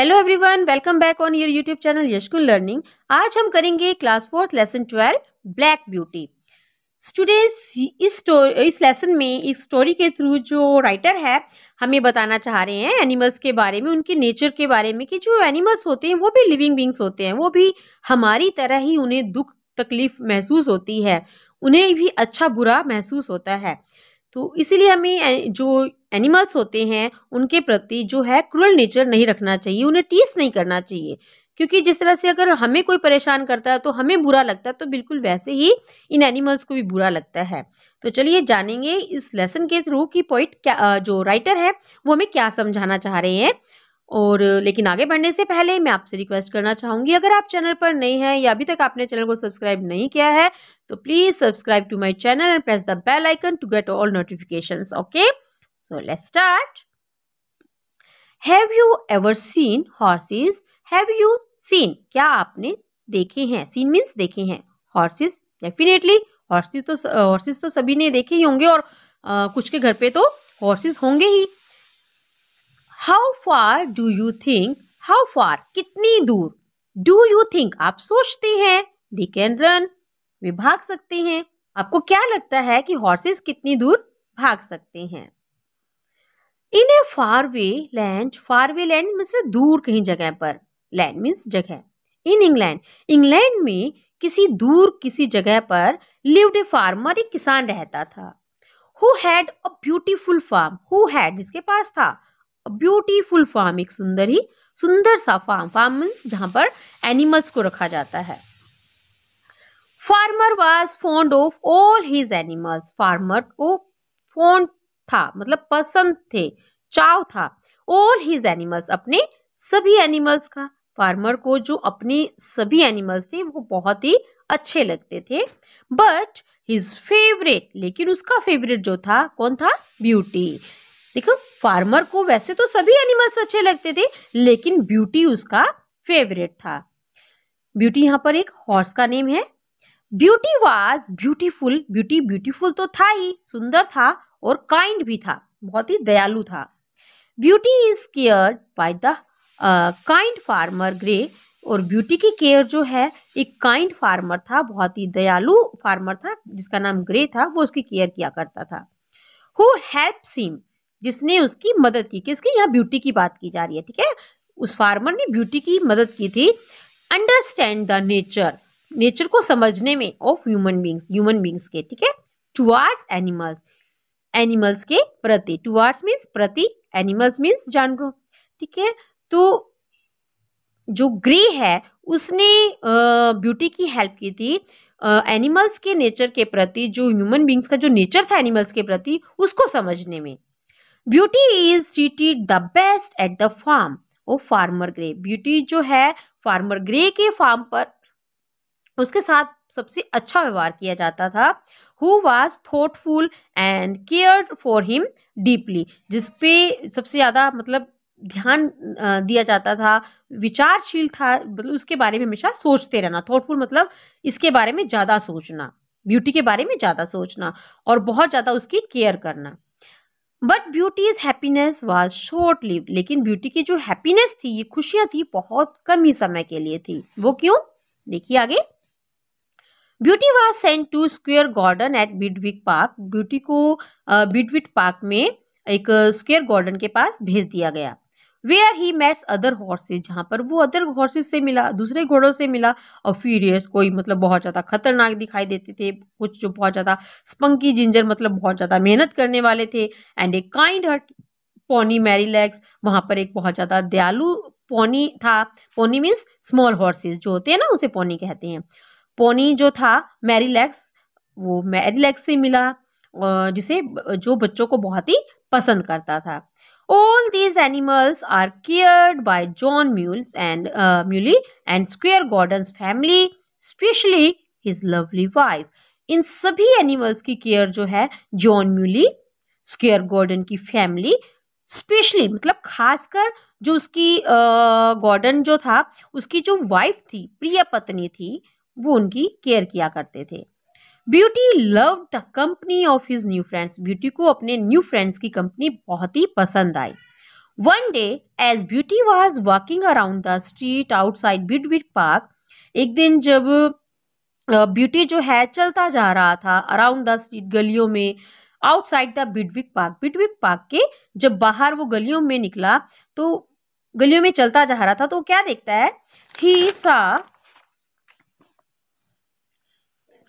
Hello everyone, welcome back on your YouTube channel Yashkul learning. आज हम करेंगे class 4 lesson 12 Black Beauty. Students, इस lesson में इस स्टोरी के थ्रू जो राइटर है हमें बताना चाह रहे हैं एनिमल्स के बारे में, उनके नेचर के बारे में कि जो एनिमल्स होते हैं वो भी लिविंग बींग्स होते हैं, वो भी हमारी तरह ही उन्हें दुख तकलीफ महसूस होती है, उन्हें भी अच्छा बुरा महसूस होता है। तो इसीलिए हमें जो एनिमल्स होते हैं उनके प्रति जो है क्रूअल नेचर नहीं रखना चाहिए, उन्हें टीस नहीं करना चाहिए, क्योंकि जिस तरह से अगर हमें कोई परेशान करता है तो हमें बुरा लगता है, तो बिल्कुल वैसे ही इन एनिमल्स को भी बुरा लगता है। तो चलिए जानेंगे इस लेसन के थ्रू कि पोइट क्या, जो राइटर है वो हमें क्या समझाना चाह रहे हैं। और लेकिन आगे बढ़ने से पहले मैं आपसे रिक्वेस्ट करना चाहूंगी, अगर आप चैनल पर नए हैं या अभी तक आपने चैनल को सब्सक्राइब नहीं किया है तो please subscribe to my channel and press the bell icon to get all notifications. Okay, so let's start. Have you ever seen horses? Have you seen, क्या आपने देखे हैं? सीन मीन्स देखे हैं, हॉर्सेस डेफिनेटली हॉर्सेस तो सभी ने देखे ही होंगे, और कुछ के घर पे तो हॉर्सेस होंगे ही। How far do you think? How far, कितनी दूर? डू यू थिंक, आप सोचते हैं। दे कैन रन, वे भाग सकते हैं। आपको क्या लगता है कि हॉर्सेस कितनी दूर भाग सकते हैं? इन ए फार वे लैंड मतलब दूर कहीं जगह पर, लैंड मीन्स जगह। इन इंग्लैंड, इंग्लैंड में किसी दूर किसी जगह पर लिव्ड ए फार्मर, एक किसान रहता था। Who had a beautiful farm, who had जिसके पास था, ब्यूटीफुल फार्म एक सुंदर सा फार्म। फार्म मीन्स जहां पर एनिमल्स को रखा जाता है। Farmer was fond of all his animals, farmer को फॉन्ड था मतलब पसंद थे, चाव था। ऑल हिज एनिमल्स, अपने सभी एनिमल्स का। फार्मर को जो अपने सभी एनिमल्स थे वो बहुत ही अच्छे लगते थे। बट हिज फेवरेट, लेकिन उसका फेवरेट जो था कौन था? ब्यूटी। देखो, फार्मर को वैसे तो सभी एनिमल्स अच्छे लगते थे, लेकिन ब्यूटी उसका फेवरेट था। ब्यूटी यहाँ पर एक हॉर्स का नेम है। Beauty was beautiful, beauty beautiful तो था ही, सुंदर था और काइंड भी था, बहुत ही दयालु था। Beauty is cared by the kind farmer Grey, और ब्यूटी की केयर जो है एक काइंड फार्मर था, बहुत ही दयालु फार्मर था जिसका नाम ग्रे था, वो उसकी केयर किया करता था। हु हेल्प्स हिम, जिसने उसकी मदद की। किसकी? यहाँ ब्यूटी की बात की जा रही है, ठीक है। उस फार्मर ने ब्यूटी की मदद की थी। अंडरस्टैंड द नेचर, नेचर को समझने में, ऑफ ह्यूमन बींग्स के, ठीक है। टुवार्ड्स एनिमल्स, एनिमल्स के प्रति, टुवार्ड्स मीन्स प्रति, एनिमल्स मीन्स जानवरों, ठीक है। तो जो ग्रे है उसने ब्यूटी की हेल्प की थी एनिमल्स के नेचर के प्रति, जो ह्यूमन बींग्स का जो नेचर था एनिमल्स के प्रति उसको समझने में। Beauty is treated the best at the farm of farmer Grey, Beauty जो है फार्मर ग्रे के फार्म पर उसके साथ सबसे अच्छा व्यवहार किया जाता था। Who was thoughtful and cared for him deeply, जिसपे सबसे ज्यादा मतलब ध्यान दिया जाता था, विचारशील था, मतलब उसके बारे में हमेशा सोचते रहना। थॉटफुल मतलब इसके बारे में ज्यादा सोचना, ब्यूटी के बारे में ज्यादा सोचना और बहुत ज्यादा उसकी केयर करना। But Beauty's happiness was short lived, लेकिन ब्यूटी की जो हैप्पीनेस थी, ये खुशियां थी, बहुत कम ही समय के लिए थी। वो क्यों? देखिए आगे। Beauty was sent to Squire Gordon at Birtwick Park, Beauty को बिडविक पार्क में एक स्क्वेयर गार्डन के पास भेज दिया गया। Where he meets other horses, जहां पर वो अदर हॉर्सेज से मिला, दूसरे घोड़ों से मिला। और फ्यूरियस, कोई मतलब बहुत ज्यादा खतरनाक दिखाई देते थे, कुछ जो बहुत ज्यादा स्पंकी जिंजर मतलब बहुत ज्यादा मेहनत करने वाले थे। And a kind heart pony Merrylegs, वहां पर एक बहुत ज्यादा दयालु पोनी था। पोनी मीन्स स्मॉल हॉर्सेज जो होते हैं ना, उसे पोनी कहते हैं। पोनी जो था मैरी लेग्स, वो मैरी लेग्स से मिला, जिसे जो बच्चों को बहुत ही पसंद करता था। All these animals are cared by John Muley and Square Gordon's family, especially his lovely wife. इन सभी एनिमल्स की केयर जो है जॉन म्यूली, स्क्वेयर गॉर्डन की फैमिली, स्पेशली मतलब खासकर जो उसकी गॉर्डन जो था उसकी जो वाइफ थी, प्रिय पत्नी थी, वो उनकी केयर किया करते थे। Beauty love the company of his new friends, beauty को अपने न्यू फ्रेंड्स की कंपनी बहुत ही पसंद आई। One day, as Beauty was walking around the street outside Bidwick Park, एक दिन जब ब्यूटी जो है चलता जा रहा था अराउंड द स्ट्रीट गलियों में आउटसाइड द बिडविक पार्क के जब बाहर वो गलियों में निकला तो गलियों में चलता जा रहा था तो क्या देखता है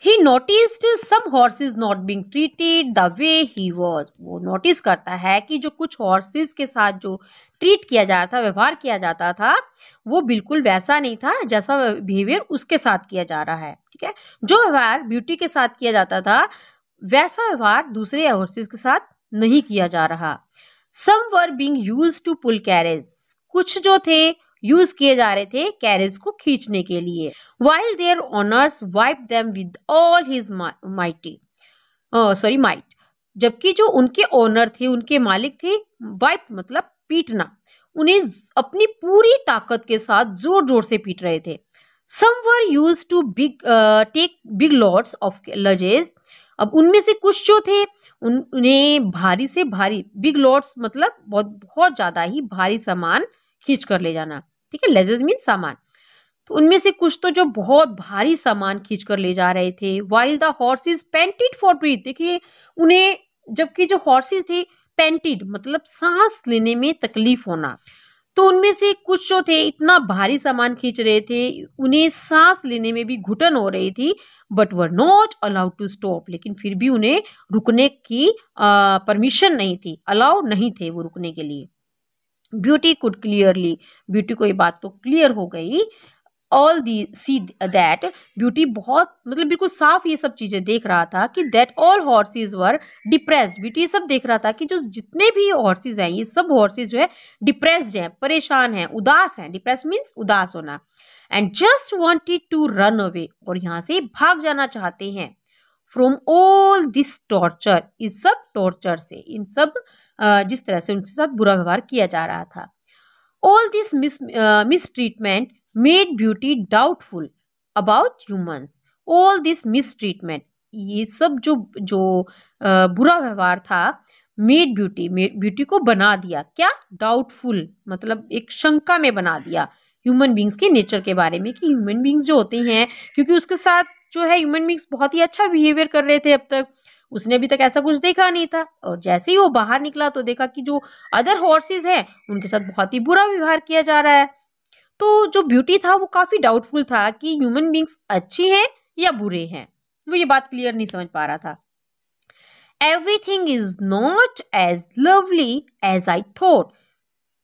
He noticed some horses not being treated the way he was. वो नोटिस करता है कि जो कुछ हॉर्सेस के साथ जो ट्रीट किया जा रहा था, व्यवहार किया जाता था, वो बिल्कुल वैसा नहीं था जैसा बिहेवियर उसके साथ किया जा रहा है। ठीक है, जो व्यवहार ब्यूटी के साथ किया जाता था वैसा व्यवहार दूसरे हॉर्सेस के साथ नहीं किया जा रहा। Some were being used to pull carriage. कुछ जो थे यूज किए जा रहे थे कैरेज को खींचने के लिए। While their owners wiped them with all his might, जबकि जो उनके ओनर थे, उनके मालिक थे, वाइप मतलब पीटना, उन्हें अपनी पूरी ताकत के साथ जोर जोर से पीट रहे थे। Some were used to take big loads of luggage. अब उनमें से कुछ जो थे उन्हें भारी से भारी, बिग लोड्स मतलब बहुत ज्यादा ही भारी सामान खींच कर ले जाना। ठीक है, लेजेस मीन सामान। तो उनमें से कुछ तो जो बहुत भारी सामान खींच कर ले जा रहे थे। While the horses panted for breath, देखिए उन्हें, जबकि जो हॉर्सेस थे पेंटेड मतलब सांस लेने में तकलीफ होना, तो उनमें से कुछ जो थे इतना भारी सामान खींच रहे थे उन्हें सांस लेने में भी घुटन हो रही थी। But were not allowed to stop, लेकिन फिर भी उन्हें रुकने की परमिशन नहीं थी, अलाउ नहीं थे वो रुकने के लिए। ब्यूटी कुड क्लियरली, ब्यूटी को ये बात तो क्लियर हो गई। All the see that, beauty बहुत मतलब बिल्कुल साफ ये सब चीजें देख रहा था कि that all horses were depressed. Beauty सब देख रहा था कि जो जितने भी हॉर्सेस हैं ये सब हॉर्सेस जो है डिप्रेस्ड हैं, परेशान हैं, उदास हैं। डिप्रेस मीन्स उदास होना। And just wanted to run away, और यहाँ से भाग जाना चाहते हैं। फ्रॉम ऑल दिस टॉर्चर, इस सब टॉर्चर से, इन सब जिस तरह से उनके साथ बुरा व्यवहार किया जा रहा था। All this mistreatment made beauty doubtful about humans. All this mistreatment, ये सब जो बुरा व्यवहार था, मेड ब्यूटी को बना दिया क्या, डाउटफुल मतलब एक शंका में बना दिया ह्यूमन बींग्स के नेचर के बारे में, कि ह्यूमन बींग्स जो होते हैं, क्योंकि उसके साथ जो है ह्यूमन बींग्स बहुत ही अच्छा बिहेवियर कर रहे थे अब तक, उसने अभी तक ऐसा कुछ देखा नहीं था। और जैसे ही वो बाहर निकला तो देखा कि जो अदर हॉर्सेस हैं उनके साथ बहुत ही बुरा व्यवहार किया जा रहा है। तो जो ब्यूटी था वो काफी डाउटफुल था कि ह्यूमन बींग्स अच्छे हैं या बुरे हैं, वो ये बात क्लियर नहीं समझ पा रहा था। Everything is not as lovely as I thought,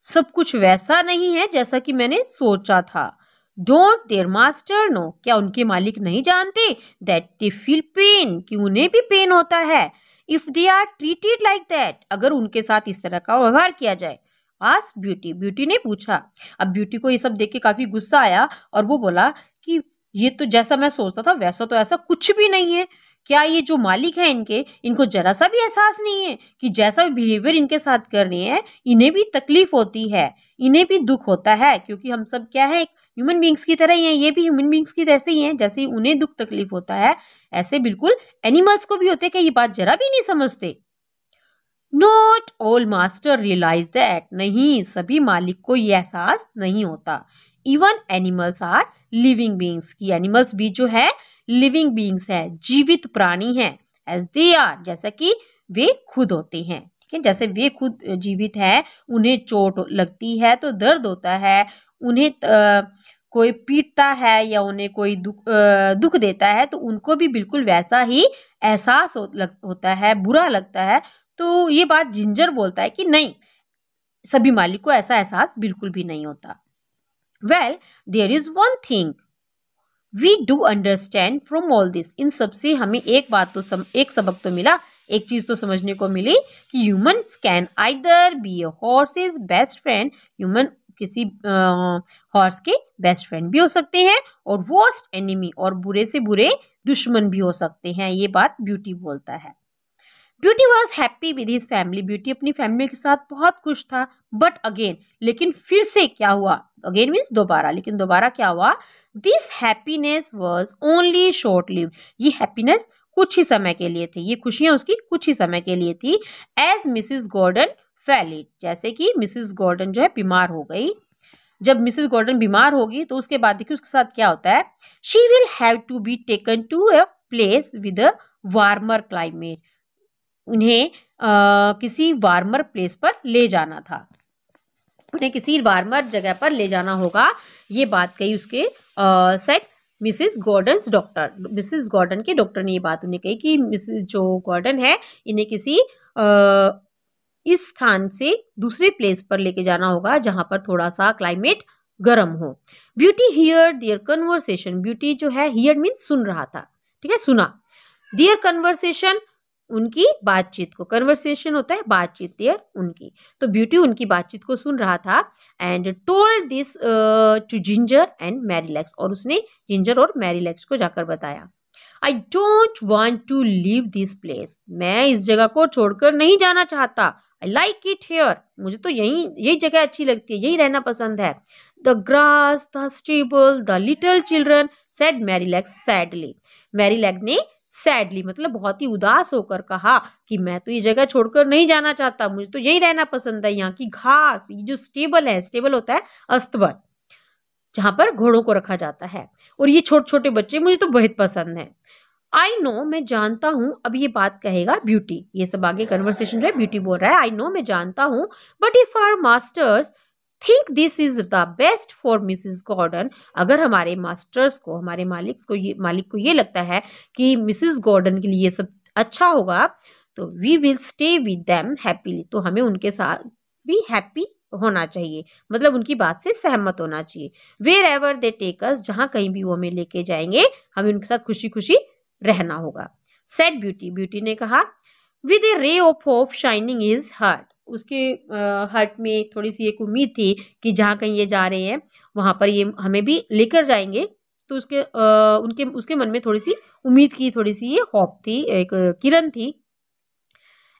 सब कुछ वैसा नहीं है जैसा कि मैंने सोचा था। डोंट देयर मास्टर नो, क्या उनके मालिक नहीं जानते, दैट दे फील पेन, कि उन्हें भी पेन होता है। If they are treated like that, अगर उनके साथ इस तरह का व्यवहार किया जाए। आस्क्ड ब्यूटी, ब्यूटी ने पूछा। अब ब्यूटी को ये सब देख के काफी गुस्सा आया और वो बोला कि ये तो जैसा मैं सोचता था वैसा तो ऐसा कुछ भी नहीं है। क्या ये जो मालिक है इनको जरा सा भी एहसास नहीं है कि जैसा भी बिहेवियर इनके साथ कर रहे हैं इन्हें भी तकलीफ होती है, इन्हें भी दुख होता है, क्योंकि हम सब क्या है, ह्यूमन बींग्स की तरह ही हैं, ये भी ह्यूमन बींग्स की तरह ही हैं, जैसे उन्हें दुख तकलीफ होता है ऐसे बिल्कुल एनिमल्स को भी होते हैं। क्या ये बात जरा भी नहीं समझते? Not all master realise that, नहीं सभी मालिक को ये एहसास नहीं होता। Even animals are living beings, की एनिमल्स भी जो है लिविंग बींग्स है, जीवित प्राणी हैं। एज दे आर, जैसा कि वे खुद होते हैं। ठीक है, जैसे वे खुद जीवित है, उन्हें चोट लगती है तो दर्द होता है, उन्हें कोई पीटता है या उन्हें कोई दुख देता है तो उनको भी बिल्कुल वैसा ही एहसास होता है, बुरा लगता है। तो ये बात जिंजर बोलता है कि नहीं, सभी मालिक को ऐसा एहसास बिल्कुल भी नहीं होता। Well there is one thing we do understand from all this, इन सबसे हमें एक बात तो एक सबक तो मिला, एक चीज तो समझने को मिली कि humans can either be a horses best friend, human किसी हॉर्स के बेस्ट फ्रेंड भी हो सकते हैं और वर्स्ट एनिमी, और बुरे से बुरे दुश्मन भी हो सकते हैं। ये बात ब्यूटी बोलता है। Beauty was happy with his family, beauty अपनी फैमिली के साथ बहुत खुश था। बट अगेन, लेकिन फिर से क्या हुआ, अगेन मीन्स दोबारा, लेकिन दोबारा क्या हुआ, this happiness was only short lived, ये हैप्पीनेस कुछ ही समय के लिए थी, ये खुशियां उसकी कुछ ही समय के लिए थी। As Mrs Gordon fell ill, जैसे कि मिसेस गॉर्डन जो है बीमार हो गई। जब मिसेस गॉर्डन बीमार होगी तो उसके बाद देखिए उसके साथ क्या होता है, she will have to be taken to a place with a warmer climate, उन्हें किसी वार्मर प्लेस पर ले जाना था, उन्हें किसी वार्मर जगह पर ले जाना होगा। ये बात कही उसके said Mrs Gordon's doctor, Mrs Gordon के डॉक्टर ने ये बात उन्हें कही कि मिसेस जो गॉर्डन है इन्हें किसी इस स्थान से दूसरे प्लेस पर लेके जाना होगा जहां पर थोड़ा सा क्लाइमेट गर्म हो। Beauty here their conversation, beauty जो है हियर मीन सुन रहा था, ठीक है, सुना। देयर कन्वर्सेशन, उनकी बातचीत को, कन्वर्सेशन होता है बातचीत, देयर उनकी, तो ब्यूटी उनकी बातचीत को सुन रहा था। And told this to Ginger and Merrylegs, और उसने जिंजर और मैरीलैक्स को जाकर बताया। I don't want to leave this place, मैं इस जगह को छोड़कर नहीं जाना चाहता। आई लाइक इट हियर, मुझे तो यही जगह अच्छी लगती है, यही रहना पसंद है। The grass, the stable, the little children, said Merrylegs sadly, Merrylegs ने सैडली मतलब बहुत ही उदास होकर कहा कि मैं तो ये जगह छोड़कर नहीं जाना चाहता, मुझे तो यही रहना पसंद है। यहाँ की घास, ये जो स्टेबल है, स्टेबल होता है अस्तबल जहां पर घोड़ों को रखा जाता है, और ये छोटे छोटे बच्चे मुझे तो बहुत पसंद है। आई नो, मैं जानता हूँ, अब ये बात कहेगा ब्यूटी, ये सब आगे कन्वर्सेशन जो है ब्यूटी बोल रहा है, आई नो, मैं जानता हूँ, but if our masters think this is the best for Mrs Gordon, अगर हमारे मास्टर्स को, हमारे मालिक को ये लगता है कि मिसेस गॉर्डन के लिए ये सब अच्छा होगा, तो we will stay with them happily, तो हमें उनके साथ भी हैप्पी होना चाहिए, मतलब उनकी बात से सहमत होना चाहिए। Wherever they take us, जहां कहीं भी वो हमें लेके जाएंगे, हमें उनके साथ खुशी खुशी रहना होगा। सेड ब्यूटी, ब्यूटी ने कहा। With A ray of hope shining his heart, उसके हार्ट में थोड़ी सी एक उम्मीद थी कि जहाँ कहीं ये जा रहे हैं वहां पर ये हमें भी लेकर जाएंगे, तो उसके मन में थोड़ी सी उम्मीद की, थोड़ी सी ये होप थी, एक किरण थी।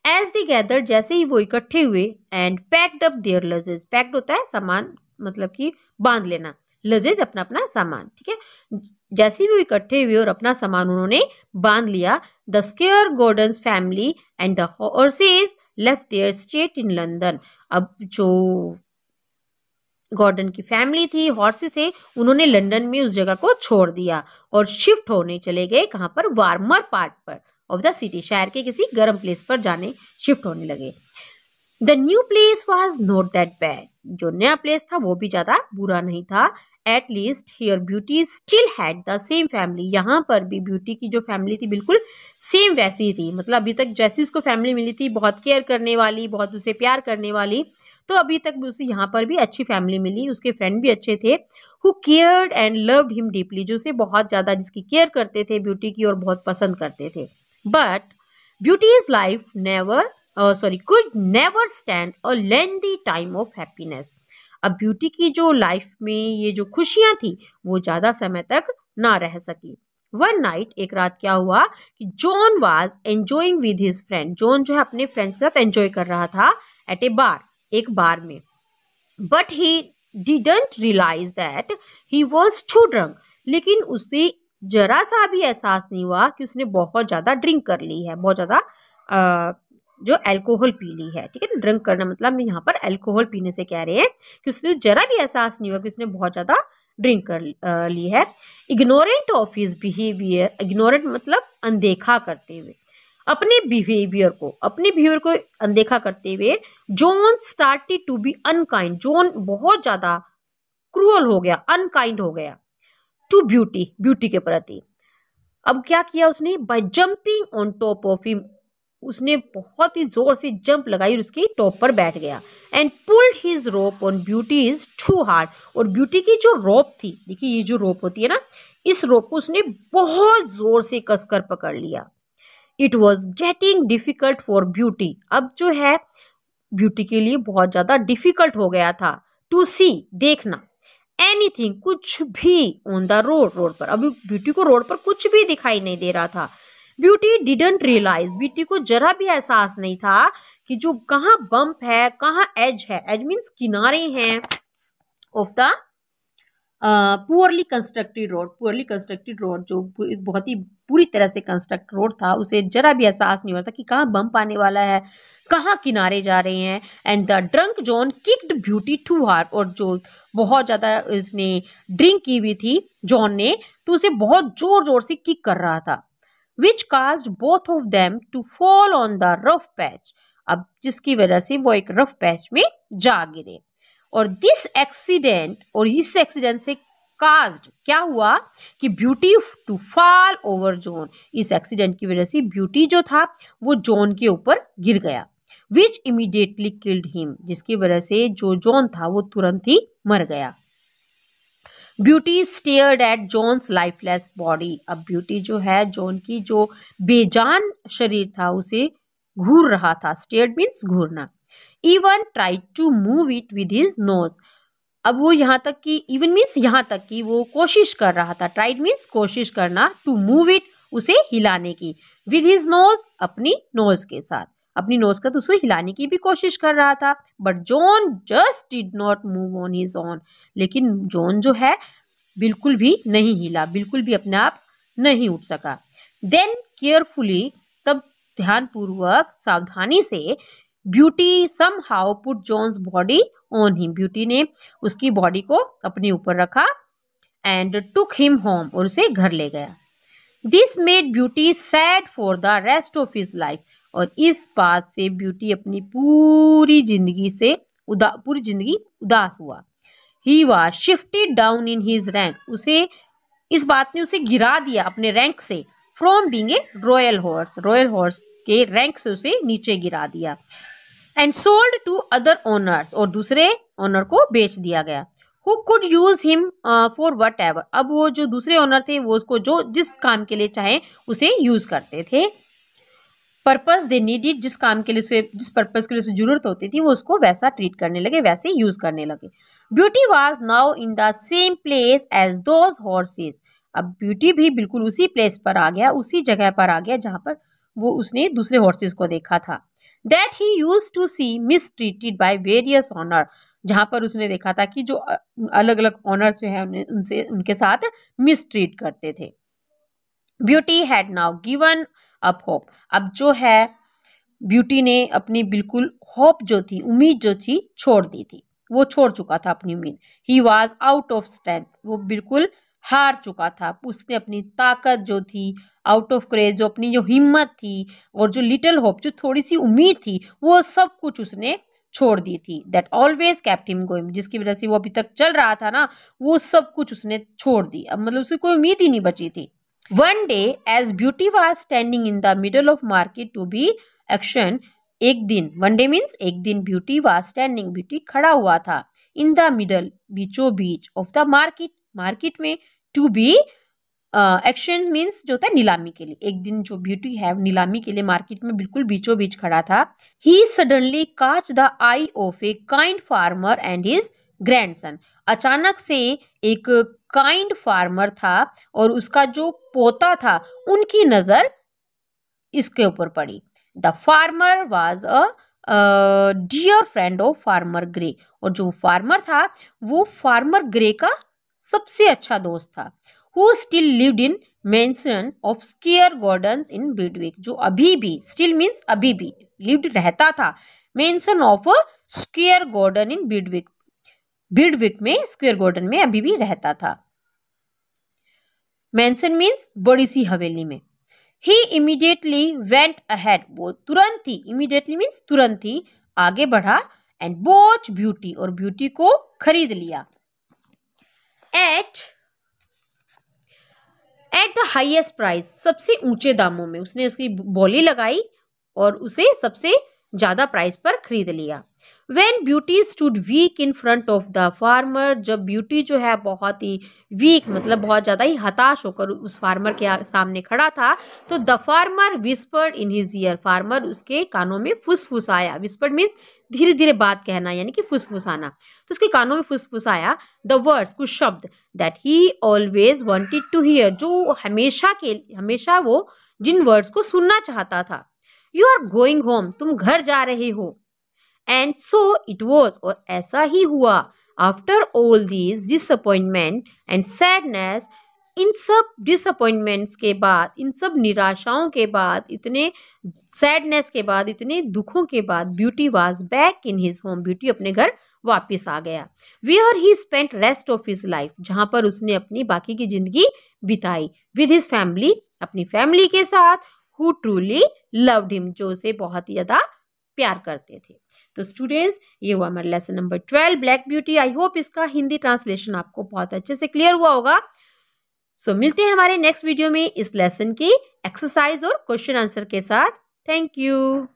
एज दे गैदर, जैसे ही वो इकट्ठे हुए, and packed up their luggage, packed होता है सामान, मतलब कि बांध लेना, लगेज अपना अपना सामान, ठीक है। जैसे ही वो इकट्ठे हुए और अपना सामान उन्होंने बांध लिया, the square Gordon's family and the horses left there state in London, अब जो गॉर्डन की फैमिली थी, हॉर्सेस थे, उन्होंने लंदन में उस जगह को छोड़ दिया और शिफ्ट होने चले गए, कहाँ पर, वार्मर पार्ट पर ऑफ द सिटी, शहर के किसी गर्म प्लेस पर जाने शिफ्ट होने लगे। The new place was not that bad, जो नया प्लेस था वो भी ज्यादा बुरा नहीं था। At least here beauty still had the same family, यहाँ पर भी ब्यूटी की जो फैमिली थी बिल्कुल सेम वैसी थी, मतलब अभी तक जैसी उसको फैमिली मिली थी, बहुत केयर करने वाली, बहुत उसे प्यार करने वाली, तो अभी तक उसे यहाँ पर भी अच्छी फैमिली मिली, उसके फ्रेंड भी अच्छे थे। Who cared and loved him deeply, जो उसे बहुत ज्यादा, जिसकी केयर करते थे ब्यूटी की और बहुत पसंद करते थे। But Beauty's life could never stand a lengthy time of happiness, अब ब्यूटी की जो लाइफ में ये जो खुशियां थी वो ज्यादा समय तक ना रह सकी। वन नाइट, एक रात क्या हुआ कि John was enjoying with his friend, John जो है अपने फ्रेंड्स के साथ एंजॉय कर रहा था एट ए बार, एक बार में। But he didn't realise that he was too drunk, लेकिन उसे जरा सा भी एहसास नहीं हुआ कि उसने बहुत ज्यादा ड्रिंक कर ली है, बहुत ज्यादा जो अल्कोहल पी ली है, ठीक है ना। ड्रिंक करना मतलब हम यहाँ पर अल्कोहल पीने से कह रहे हैं कि उसने जरा भी एहसास नहीं हुआ कि उसने बहुत ज्यादा ड्रिंक कर ली है। Ignorant of his behaviour, ignorant मतलब अनदेखा करते हुए, अपने बिहेवियर को अनदेखा करते हुए, John started to be unkind, John बहुत ज्यादा क्रूअल हो गया, अनकाइंड हो गया टू ब्यूटी के प्रति। अब क्या किया उसने, by jumping on top of him, उसने बहुत ही जोर से जंप लगाई और उसकी टॉप पर बैठ गया। And pulled his rope on Beauty is too hard, और ब्यूटी की जो रोप थी, देखिए ये जो रोप होती है ना, इस रोप को उसने बहुत जोर से कसकर पकड़ लिया। It was getting difficult for beauty, अब जो है ब्यूटी के लिए बहुत ज्यादा डिफिकल्ट हो गया था, टू सी, देखना, एनीथिंग, कुछ भी, ऑन द रोड पर, अभी ब्यूटी को रोड पर कुछ भी दिखाई नहीं दे रहा था। ब्यूटी डिडंट रियलाइज, ब्यूटी को जरा भी एहसास नहीं था कि जो कहाँ बम्प है, कहाँ एज है, एज मीन्स किनारे हैं of the poorly constructed road जो बहुत ही पूरी तरह से कंस्ट्रक्ट रोड था, उसे जरा भी एहसास नहीं होता कि कहाँ बम्प आने वाला है, कहाँ किनारे जा रहे हैं। And the drunk John kicked Beauty too hard, और जो बहुत ज़्यादा इसने ड्रिंक की हुई थी जॉन ने, तो उसे बहुत जोर जोर से किक कर रहा था। Which caused both of them to fall on the rough patch, अब जिसकी वजह से वो एक रफ पैच में जा गिरे। और दिस एक्सीडेंट, और इस एक्सीडेंट से कास्ड क्या हुआ कि Beauty to fall over John, इस एक्सीडेंट की वजह से ब्यूटी जो था वो जॉन के ऊपर गिर गया। विच इमीडिएटली किल्ड हिम, जिसकी वजह से जो जॉन था वो तुरंत ही मर गया। Beauty stared at John's lifeless body, अब ब्यूटी जो है जॉन की जो बेजान शरीर था उसे घूर रहा था। स्टेयर्ड मीन्स घूरना। Even tried to move it with his nose, अब वो यहाँ तक कि इवन मीन्स यहाँ तक कि वो कोशिश कर रहा था। ट्राइड मीन्स कोशिश करना, टू मूव इट उसे हिलाने की, विद हिज नोज अपनी नोज के साथ, अपनी नोज का तो उसे हिलाने की भी कोशिश कर रहा था। But John just did not move on his own, लेकिन जॉन जो है बिल्कुल भी नहीं हिला, बिल्कुल भी अपने आप नहीं उठ सका। देन केयरफुली, तब ध्यानपूर्वक सावधानी से Beauty somehow put John's body on him, Beauty ने उसकी बॉडी को अपने ऊपर रखा एंड टुक हिम होम, और उसे घर ले गया। This made beauty sad for the rest of his life, और इस बात से ब्यूटी अपनी पूरी जिंदगी उदास हुआ। He was shifted down in his rank, उसे इस बात ने उसे गिरा दिया अपने रैंक से। From being a royal horse के रैंक से उसे नीचे गिरा दिया। And sold to other owners, और दूसरे ओनर को बेच दिया गया। Who could use him for whatever, अब वो जो दूसरे ओनर थे वो उसको जो जिस काम के लिए चाहे उसे यूज करते थे। पर्पस दे नीडेड, जिस काम के लिए उसे, जिस पर्पस के लिए उसे जरूरत होती थी वो उसको वैसा ट्रीट करने लगे, वैसे यूज करने लगे। Beauty was now in the same place as those horses, अब ब्यूटी भी बिल्कुल उसी प्लेस पर आ गया, उसी जगह पर आ गया जहां पर वो उसने दूसरे हॉर्सेज को देखा था। That he used to see mistreated by various owner, जहां पर उसने देखा था कि जो अलग अलग ऑनर जो है उनसे उनके साथ मिस ट्रीट करते थे। Beauty had now given up hope, अब जो है ब्यूटी ने अपनी बिल्कुल होप जो थी, उम्मीद जो थी, छोड़ दी थी, वो छोड़ चुका था अपनी उम्मीद। He was out of strength, वो बिल्कुल हार चुका था। उसने अपनी ताकत जो थी, आउट ऑफ करेज, जो अपनी जो हिम्मत थी और जो लिटिल होप, जो थोड़ी सी उम्मीद थी, वो सब कुछ उसने छोड़ दी थी। That always kept him going, जिसकी वजह से वो अभी तक चल रहा था ना, वो सब कुछ उसने छोड़ दी। अब मतलब उसे कोई उम्मीद ही नहीं बची थी। One day as Beauty was standing in the middle of market to be auction, एक दिन, वन डे मीन्स एक दिन, ब्यूटी वॉज स्टैंडिंग, ब्यूटी खड़ा हुआ था, इन द मिडल, बीचों बीच, ऑफ द मार्केट, मार्केट में, टू बी एक्शन मीन्स जो होता है नीलामी के लिए। एक दिन जो ब्यूटी है नीलामी के लिए मार्केट में बिल्कुल बीचों बीच खड़ा था। ही सडनली काच the I of a kind farmer and his grandson, अचानक से एक काइंड फार्मर था और उसका जो पोता था, उनकी नजर इसके ऊपर पड़ी। The farmer was a dear friend of farmer Grey, और जो फार्मर था वो फार्मर ग्रे का सबसे अच्छा दोस्त था। Who still lived in mansion of Squire Gordon's in Birtwick, जो अभी भी, स्टिल मीन्स अभी भी, लिव्ड रहता था, mansion of Squire Gordon in Birtwick, Birtwick में स्क्वेयर गार्डन में अभी भी रहता था। मेंशन मीन्स बड़ी सी हवेली में। ही इमीडिएटली वेंट अहेड, वो तुरंत ही, इमीडिएटली मीन्स तुरंत ही आगे बढ़ा, एंड बॉच ब्यूटी, और ब्यूटी को खरीद लिया। एट द हाईएस्ट प्राइस, सबसे ऊंचे दामों में उसने उसकी बोली लगाई और उसे सबसे ज्यादा प्राइस पर खरीद लिया। When beauty stood weak in front of the farmer, जब ब्यूटी जो है बहुत ही वीक, मतलब बहुत ज्यादा ही हताश होकर उस फार्मर के सामने खड़ा था, तो the farmer whispered in his ear, farmer उसके कानों में फुसफुसाया। whispered मीन्स धीरे धीरे बात कहना, यानी कि फुसफुसाना, तो उसके कानों में फुसफुसाया द वर्ड्स, कुछ शब्द, that he always wanted to hear, जो हमेशा वो जिन वर्ड्स को सुनना चाहता था। यू आर गोइंग होम, तुम घर जा रहे हो। एंड सो इट वॉज, और ऐसा ही हुआ। After all these disappointment and sadness, इन सब डिसअपॉइंटमेंट्स के बाद, इन सब निराशाओं के बाद, इतने सैडनेस के बाद, इतने दुखों के बाद, Beauty was back in his home, Beauty अपने घर वापस आ गया। Where he spent rest of his life, जहां पर उसने अपनी बाकी की जिंदगी बिताई। विद हिज फैमिली, अपनी फैमिली के साथ, हु ट्रूली लव्ड हिम, जो उसे बहुत ही ज्यादा प्यार करते थे। तो स्टूडेंट्स, ये हुआ हमारा lesson number 12 Black beauty. I hope इसका हिंदी ट्रांसलेशन आपको बहुत अच्छे से क्लियर हुआ होगा। सो मिलते हैं हमारे नेक्स्ट वीडियो में इस लेसन की एक्सरसाइज और क्वेश्चन आंसर के साथ। Thank you.